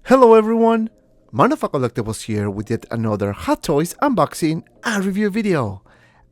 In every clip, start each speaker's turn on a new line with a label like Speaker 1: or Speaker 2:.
Speaker 1: Hello everyone, Manafak Collectibles here with yet another Hot Toys unboxing and review video.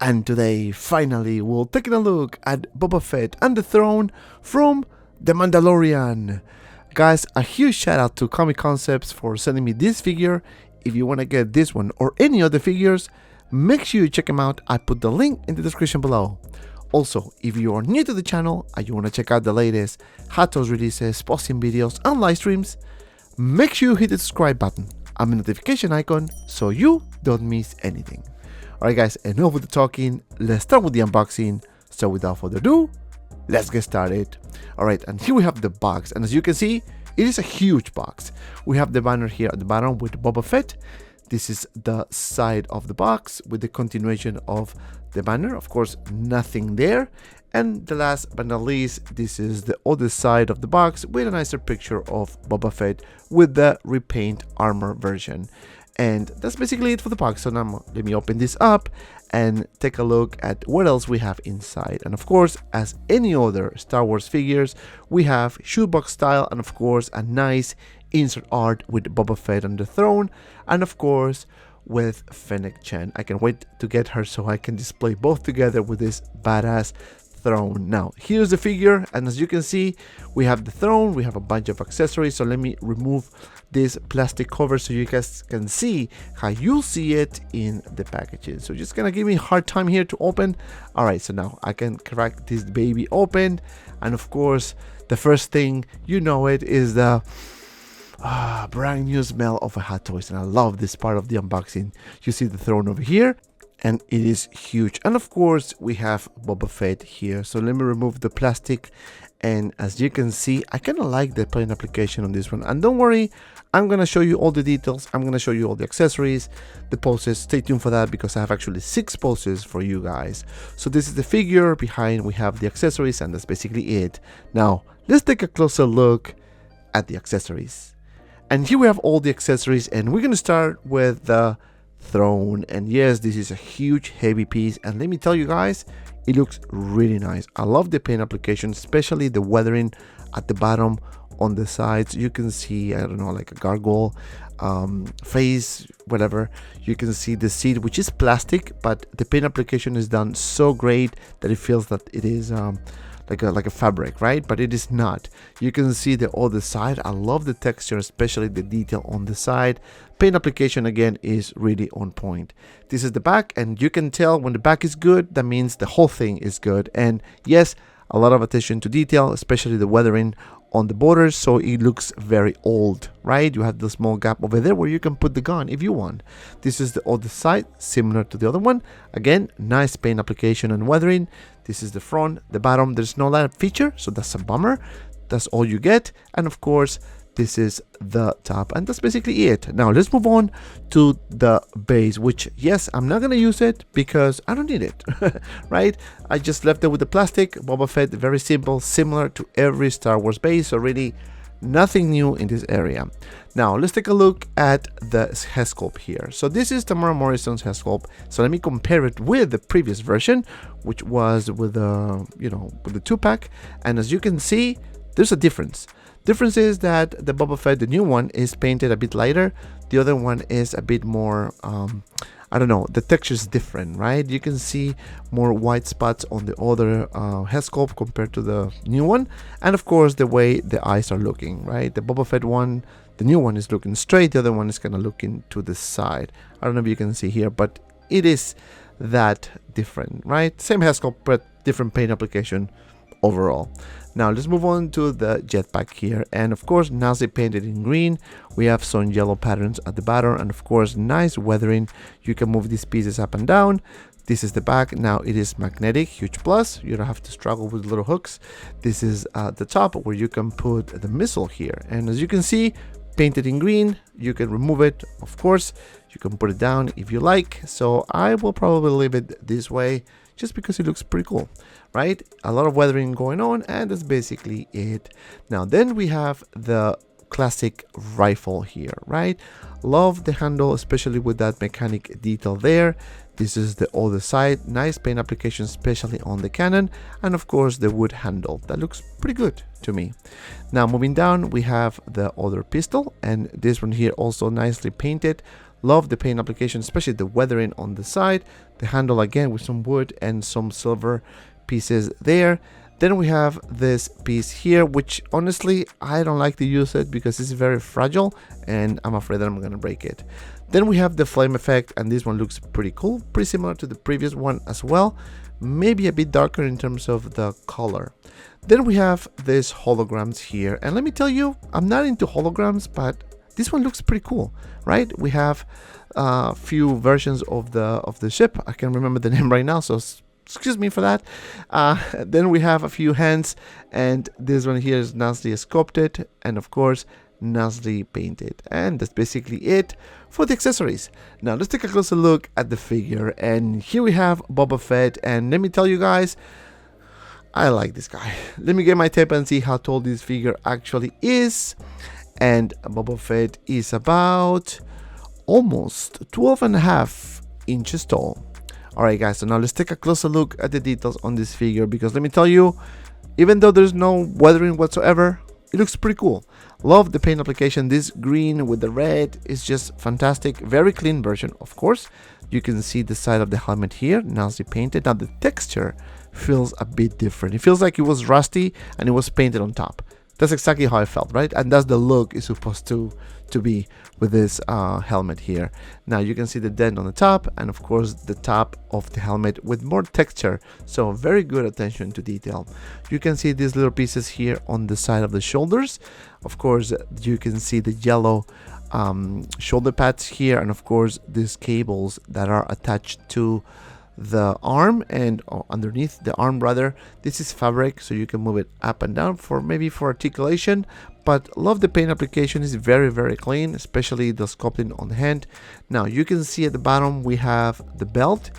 Speaker 1: And today, finally, we'll take a look at Boba Fett and the Throne from The Mandalorian. Guys, a huge shout out to Comic Concepts for sending me this figure. If you want to get this one or any other figures, make sure you check them out. I put the link in the description below. Also, if you are new to the channel and you want to check out the latest Hot Toys releases, posting videos and live streams, make sure you hit the subscribe button and the notification icon so you don't miss anything. Alright guys, enough with the talking, let's start with the unboxing. So without further ado, let's get started. Alright, and here we have the box, and as you can see, it is a huge box. We have the banner here at the bottom with Boba Fett. This is the side of the box with the continuation of the banner. Of course, nothing there. And the last but not least, this is the other side of the box with a nicer picture of Boba Fett with the repaint armor version. And that's basically it for the box. So now let me open this up and take a look at what else we have inside. And of course, as any other Star Wars figures, we have shoebox style and of course a nice insert art with Boba Fett on the throne, and of course with Fennec Chen. I can't wait to get her so I can display both together with this badass throne. Now here's the figure, and as you can see, we have the throne, we have a bunch of accessories. So let me remove this plastic cover so you guys can see how you'll see it in the packaging. So just gonna give me a hard time here to open. All right, so now I can crack this baby open, and of course the first thing, you know, it is the brand new smell of a Hot Toys, and I love this part of the unboxing. You see the throne over here, and it is huge, and of course we have Boba Fett here. So let me remove the plastic, and as you can see, I kind of like the paint application on this one. And don't worry, I'm gonna show you all the details, I'm gonna show you all the accessories, the poses. Stay tuned for that because I have actually 6 poses for you guys. So this is the figure, behind we have the accessories, and that's basically it. Now let's take a closer look at the accessories. And here we have all the accessories, and we're gonna start with the throne. And yes, this is a huge heavy piece, and let me tell you guys, it looks really nice. I love the paint application, especially the weathering at the bottom on the sides. You can see, I don't know, like a gargoyle face, whatever. You can see the seat, which is plastic, but the paint application is done so great that it feels that it is like a fabric, right? But it is not. You can see the other side. I love the texture, especially the detail on the side. Paint application again is really on point. This is the back, and you can tell when the back is good, that means the whole thing is good. And yes, a lot of attention to detail, especially the weathering on the borders, so it looks very old, right? You have the small gap over there where you can put the gun if you want. This is the other side, similar to the other one. Again, nice paint application and weathering. This is the front, the bottom. There's no light feature, so that's a bummer. That's all you get. And of course, this is the top, and that's basically it. Now let's move on to the base, which yes, I'm not gonna use it because I don't need it. Right? I just left it with the plastic. Boba Fett, very simple, similar to every Star Wars base, so really nothing new in this area. Now let's take a look at the head sculpt here. So this is Tamara Morrison's head sculpt. So let me compare it with the previous version, which was with the, with the 2-pack, and as you can see, there's a difference. Difference is that the Boba Fett, the new one, is painted a bit lighter. The other one is a bit more, I don't know, the texture is different, right? You can see more white spots on the other head sculpt compared to the new one. And of course, the way the eyes are looking, right? The Boba Fett one, the new one is looking straight. The other one is kind of looking to the side. I don't know if you can see here, but it is that different, right? Same head sculpt, but different paint application overall. Now let's move on to the jetpack here, and of course nicely painted in green. We have some yellow patterns at the bottom, and of course nice weathering. You can move these pieces up and down. This is the back. Now it is magnetic, huge plus. You don't have to struggle with little hooks. This is the top where you can put the missile here, and as you can see, painted in green. You can remove it, of course. You can put it down if you like. So I will probably leave it this way just because it looks pretty cool, right? A lot of weathering going on, and that's basically it. Now then we have the classic rifle here, right? Love the handle, especially with that mechanic detail there. This is the other side. Nice paint application, especially on the cannon, and of course the wood handle. That looks pretty good to me. Now moving down, we have the other pistol, and this one here also nicely painted. Love the paint application, especially the weathering on the side. The handle again with some wood and some silver pieces there. Then we have this piece here, which honestly I don't like to use it because it's very fragile and I'm afraid that I'm gonna break it. Then we have the flame effect, and this one looks pretty cool, pretty similar to the previous one as well, maybe a bit darker in terms of the color. Then we have these holograms here, and let me tell you, I'm not into holograms, but this one looks pretty cool, right? We have a few versions of the ship. I can't remember the name right now, so excuse me for that. Then we have a few hands, and this one here is nicely sculpted, and of course nicely painted. And that's basically it for the accessories. Now let's take a closer look at the figure, and here we have Boba Fett, and let me tell you guys, I like this guy. Let me get my tape and see how tall this figure actually is. And Boba Fett is about almost 12.5 inches tall. Alright guys, so now let's take a closer look at the details on this figure, because let me tell you, even though there's no weathering whatsoever, it looks pretty cool. Love the paint application. This green with the red is just fantastic. Very clean version, of course. You can see the side of the helmet here, nicely painted. Now the texture feels a bit different. It feels like it was rusty and it was painted on top. That's exactly how I felt, right? And that's the look it's supposed to be with this helmet here. Now you can see the dent on the top, and of course the top of the helmet with more texture, so very good attention to detail. You can see these little pieces here on the side of the shoulders. Of course you can see the yellow shoulder pads here, and of course these cables that are attached to the arm and underneath the arm rather. This is fabric, so you can move it up and down for maybe for articulation, but love the paint application. Is very clean, especially the sculpting on the hand. Now you can see at the bottom we have the belt,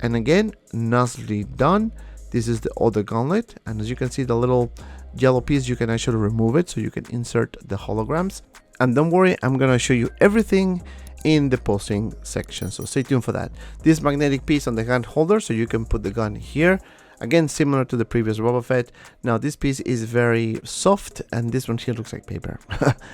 Speaker 1: and again nicely done. This is the other gauntlet, and as you can see the little yellow piece, you can actually remove it so you can insert the holograms. And don't worry, I'm gonna show you everything in the posting section, so stay tuned for that. This magnetic piece on the gun holder, so you can put the gun here. Again, similar to the previous Boba Fett. Now this piece is very soft, and this one here looks like paper.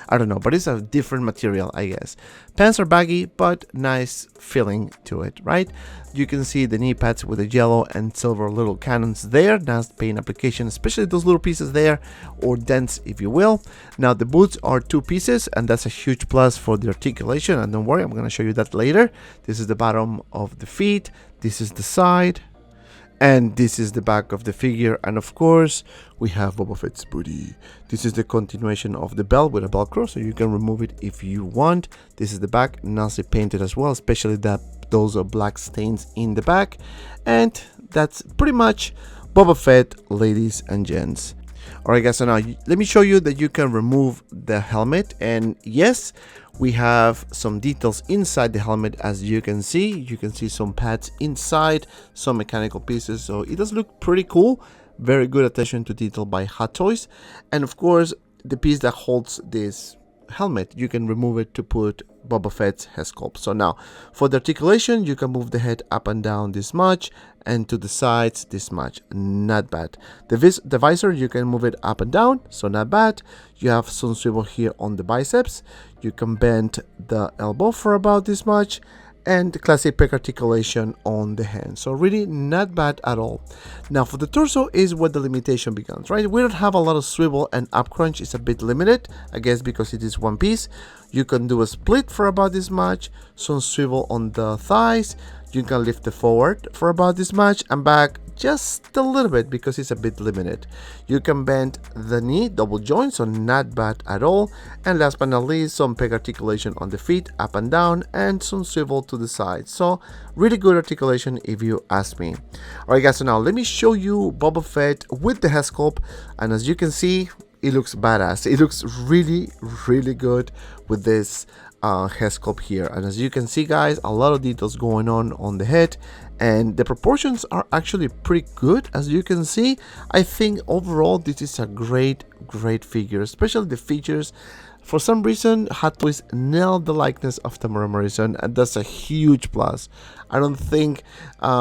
Speaker 1: I don't know, but it's a different material, I guess. Pants are baggy, but nice feeling to it, right? You can see the knee pads with the yellow and silver little cannons there. Nice paint application, especially those little pieces there, or dents if you will. Now the boots are 2 pieces, and that's a huge plus for the articulation. And don't worry, I'm going to show you that later. This is the bottom of the feet. This is the side. And this is the back of the figure, and of course we have Boba Fett's booty. This is the continuation of the belt with a velcro, so you can remove it if you want. This is the back, nicely painted as well, especially that those are black stains in the back. And that's pretty much Boba Fett, ladies and gents. Alright guys, so now let me show you that you can remove the helmet, and yes, we have some details inside the helmet. As you can see some pads inside, some mechanical pieces, so it does look pretty cool. Very good attention to detail by Hot Toys. And of course the piece that holds this helmet, you can remove it to put Boba Fett's head sculpt. So now for the articulation, you can move the head up and down this much, and to the sides this much. Not bad. The visor, you can move it up and down, so not bad. You have some swivel here on the biceps. You can bend the elbow for about this much, and the classic pec articulation on the hand. So really not bad at all. Now for the torso is where the limitation begins, right? We don't have a lot of swivel, and up crunch is a bit limited, I guess because it is one piece. You can do a split for about this much, some swivel on the thighs. You can lift it forward for about this much and back just a little bit because it's a bit limited. You can bend the knee, double joint, so not bad at all. And last but not least, some pec articulation on the feet, up and down, and some swivel to the side. So really good articulation if you ask me. Alright guys, so now let me show you Boba Fett with the head sculpt, and as you can see, it looks badass. It looks really good with this head sculpt here, and as you can see guys, a lot of details going on the head, and the proportions are actually pretty good. As you can see, I think overall this is a great figure, especially the features. For some reason, Hot Toys nailed the likeness of Temuera Morrison, and that's a huge plus. I don't think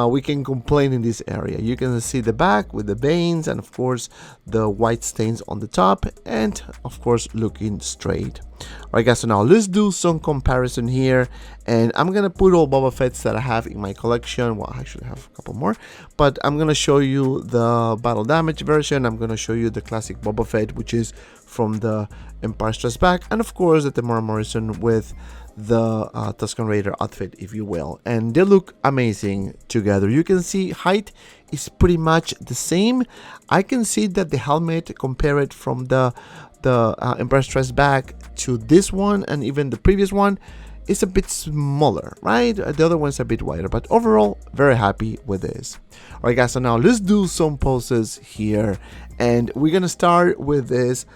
Speaker 1: we can complain in this area. You can see the back with the veins, and of course the white stains on the top, and of course looking straight. Alright guys, so now let's do some comparison here, and I'm gonna put all Boba Fett's that I have in my collection. Well, I actually have a couple more, but I'm gonna show you the battle damage version. I'm gonna show you the classic Boba Fett, which is from the Empire Strikes Back, and of course the Temuera Morrison with the Tusken Raider outfit, if you will, and they look amazing together. You can see height is pretty much the same. I can see that the helmet, compare it from the Empire Strikes Back to this one and even the previous one, is a bit smaller, right? The other one's a bit wider, but overall very happy with this. Alright guys, so now let's do some poses here, and we're gonna start with this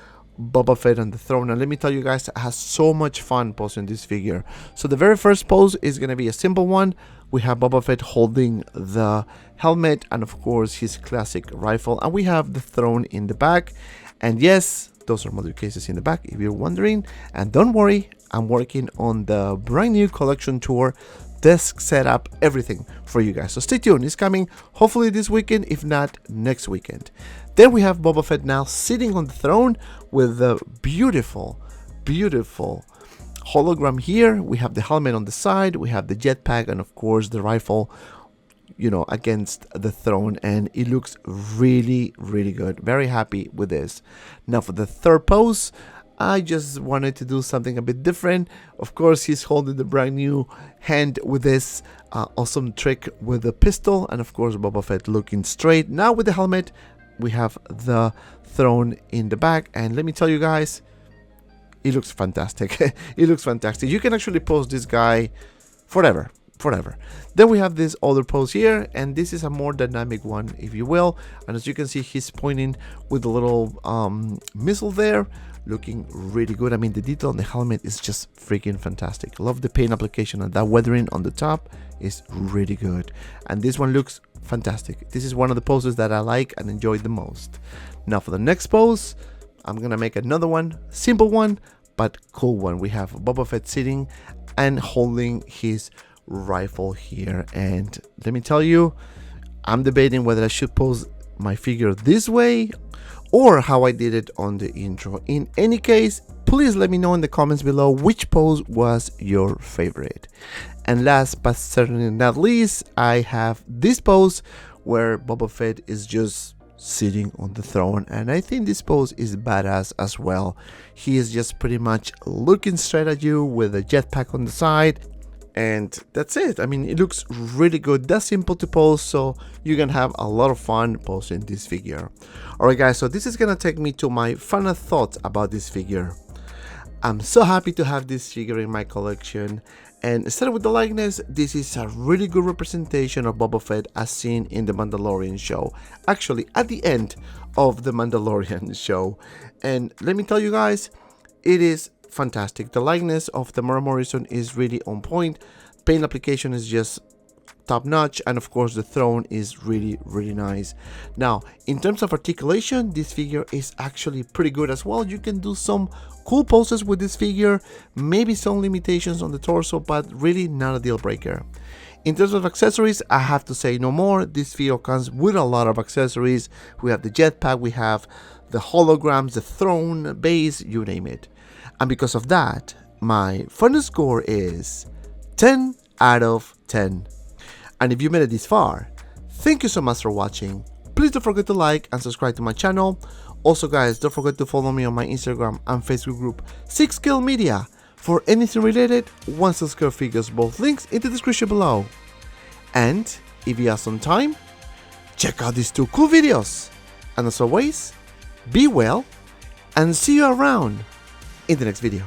Speaker 1: Boba Fett on the throne. And let me tell you guys, I had so much fun posing this figure. So the very first pose is going to be a simple one. We have Boba Fett holding the helmet and of course his classic rifle, and we have the throne in the back. And yes, those are mother cases in the back if you're wondering. And don't worry, I'm working on the brand new collection tour, desk setup, everything for you guys, so stay tuned. It's coming hopefully this weekend, if not next weekend. Then we have Boba Fett now sitting on the throne with the beautiful hologram here. We have the helmet on the side, we have the jetpack, and of course the rifle, you know, against the throne, and it looks really good. Very happy with this. Now for the third pose, I just wanted to do something a bit different. Of course, he's holding the brand new hand with this awesome trick with the pistol, and of course Boba Fett looking straight. Now with the helmet, we have the throne in the back, and let me tell you guys, it looks fantastic. It looks fantastic. You can actually pose this guy forever. Then we have this other pose here, and this is a more dynamic one, if you will, and as you can see, he's pointing with a little missile there, looking really good. I mean, the detail on the helmet is just freaking fantastic. Love the paint application, and that weathering on the top is really good, and this one looks fantastic. This is one of the poses that I like and enjoy the most. Now for the next pose, I'm gonna make another one, simple one but cool one. We have Boba Fett sitting and holding his rifle here, and let me tell you, I'm debating whether I should pose my figure this way or how I did it on the intro. In any case, please let me know in the comments below which pose was your favorite. And last but certainly not least, I have this pose where Boba Fett is just sitting on the throne, and I think this pose is badass as well. He is just pretty much looking straight at you with a jetpack on the side, and that's it. I mean, it looks really good. That's simple to pose, so you can have a lot of fun posing this figure. Alright guys, so this is gonna take me to my final thoughts about this figure. I'm so happy to have this figure in my collection, and starting with the likeness, this is a really good representation of Boba Fett as seen in the Mandalorian show, actually at the end of the Mandalorian show. And let me tell you guys, it is fantastic. The likeness of Temuera Morrison is really on point. Paint application is just top notch, and of course the throne is really nice. Now, in terms of articulation, this figure is actually pretty good as well. You can do some cool poses with this figure, maybe some limitations on the torso, but really not a deal breaker. In terms of accessories, I have to say no more. This figure comes with a lot of accessories. We have the jetpack, we have the holograms, the throne, base, you name it. And because of that, my final score is 10 out of 10. And if you made it this far, thank you so much for watching. Please don't forget to like and subscribe to my channel. Also guys, don't forget to follow me on my Instagram and Facebook group 6Scale Media for anything related 1-scale figures, both links in the description below. And if you have some time, check out these 2 cool videos. And as always, be well and see you around in the next video.